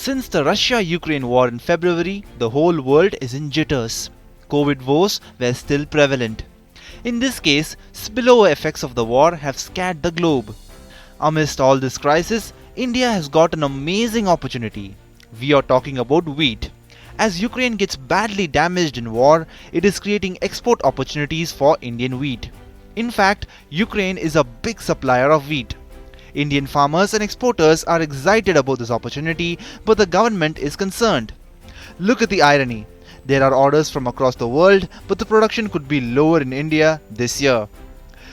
Since the Russia-Ukraine war in February, the whole world is in jitters. COVID woes were still prevalent. In this case, spillover effects of the war have scared the globe. Amidst all this crisis, India has got an amazing opportunity. We are talking about wheat. As Ukraine gets badly damaged in war, it is creating export opportunities for Indian wheat. In fact, Ukraine is a big supplier of wheat. Indian farmers and exporters are excited about this opportunity, but the government is concerned. Look at the irony. There are orders from across the world, but the production could be lower in India this year.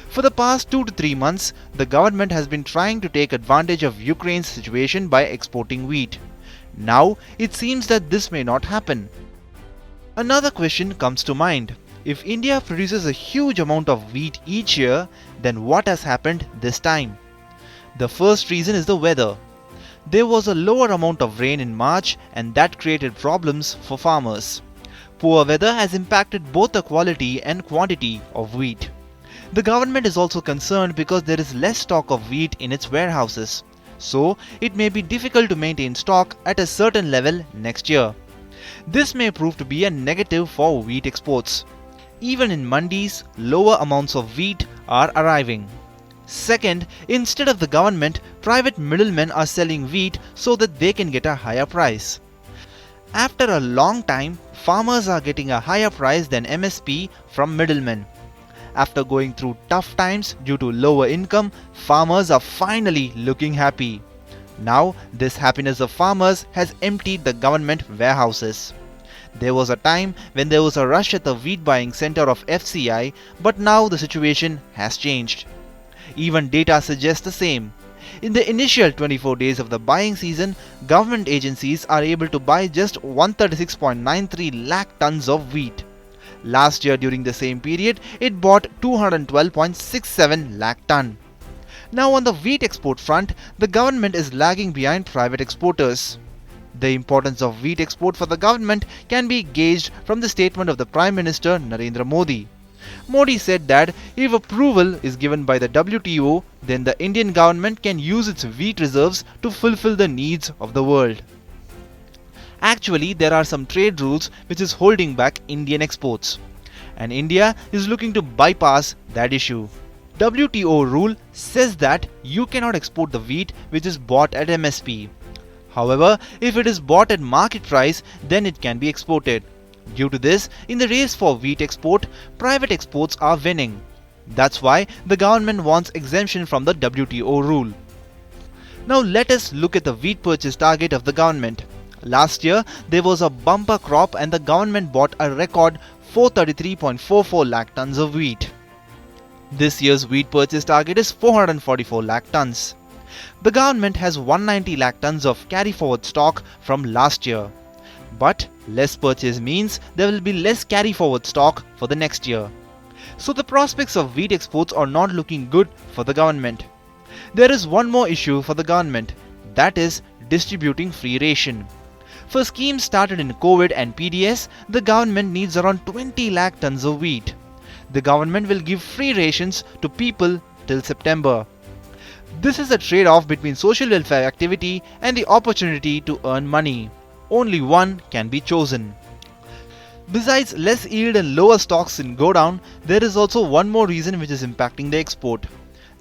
For the past 2 to 3 months, the government has been trying to take advantage of Ukraine's situation by exporting wheat. Now, it seems that this may not happen. Another question comes to mind. If India produces a huge amount of wheat each year, then what has happened this time? The first reason is the weather. There was a lower amount of rain in March, and that created problems for farmers. Poor weather has impacted both the quality and quantity of wheat. The government is also concerned because there is less stock of wheat in its warehouses. So, it may be difficult to maintain stock at a certain level next year. This may prove to be a negative for wheat exports. Even in mandis, lower amounts of wheat are arriving. Second, instead of the government, private middlemen are selling wheat so that they can get a higher price. After a long time, farmers are getting a higher price than MSP from middlemen. After going through tough times due to lower income, farmers are finally looking happy. Now, this happiness of farmers has emptied the government warehouses. There was a time when there was a rush at the wheat buying center of FCI, but now the situation has changed. Even data suggests the same. In the initial 24 days of the buying season, government agencies are able to buy just 136.93 lakh tons of wheat. Last year during the same period, it bought 212.67 lakh ton. Now on the wheat export front, the government is lagging behind private exporters. The importance of wheat export for the government can be gauged from the statement of the Prime Minister Narendra Modi. Modi said that if approval is given by the WTO, then the Indian government can use its wheat reserves to fulfill the needs of the world. Actually, there are some trade rules which is holding back Indian exports, and India is looking to bypass that issue. WTO rule says that you cannot export the wheat which is bought at MSP. However, if it is bought at market price, then it can be exported. Due to this, in the race for wheat export, private exports are winning. That's why the government wants exemption from the WTO rule. Now let us look at the wheat purchase target of the government. Last year, there was a bumper crop and the government bought a record 433.44 lakh tons of wheat. This year's wheat purchase target is 444 lakh tons. The government has 190 lakh tons of carry forward stock from last year. But less purchase means there will be less carry forward stock for the next year. So the prospects of wheat exports are not looking good for the government. There is one more issue for the government, that is distributing free ration. For schemes started in COVID and PDS, the government needs around 20 lakh tons of wheat. The government will give free rations to people till September. This is a trade-off between social welfare activity and the opportunity to earn money. Only one can be chosen. Besides less yield and lower stocks in go down, there is also one more reason which is impacting the export.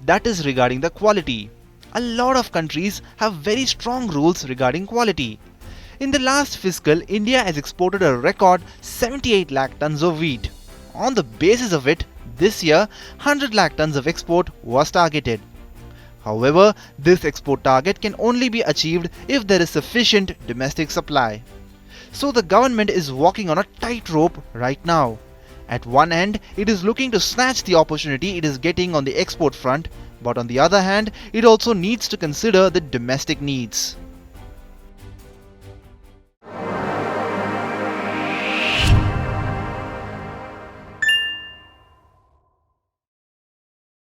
That is regarding the quality. A lot of countries have very strong rules regarding quality. In the last fiscal, India has exported a record 78 lakh tons of wheat. On the basis of it, this year 100 lakh tons of export was targeted. However, this export target can only be achieved if there is sufficient domestic supply. So the government is walking on a tightrope right now. At one end, it is looking to snatch the opportunity it is getting on the export front, but on the other hand, it also needs to consider the domestic needs.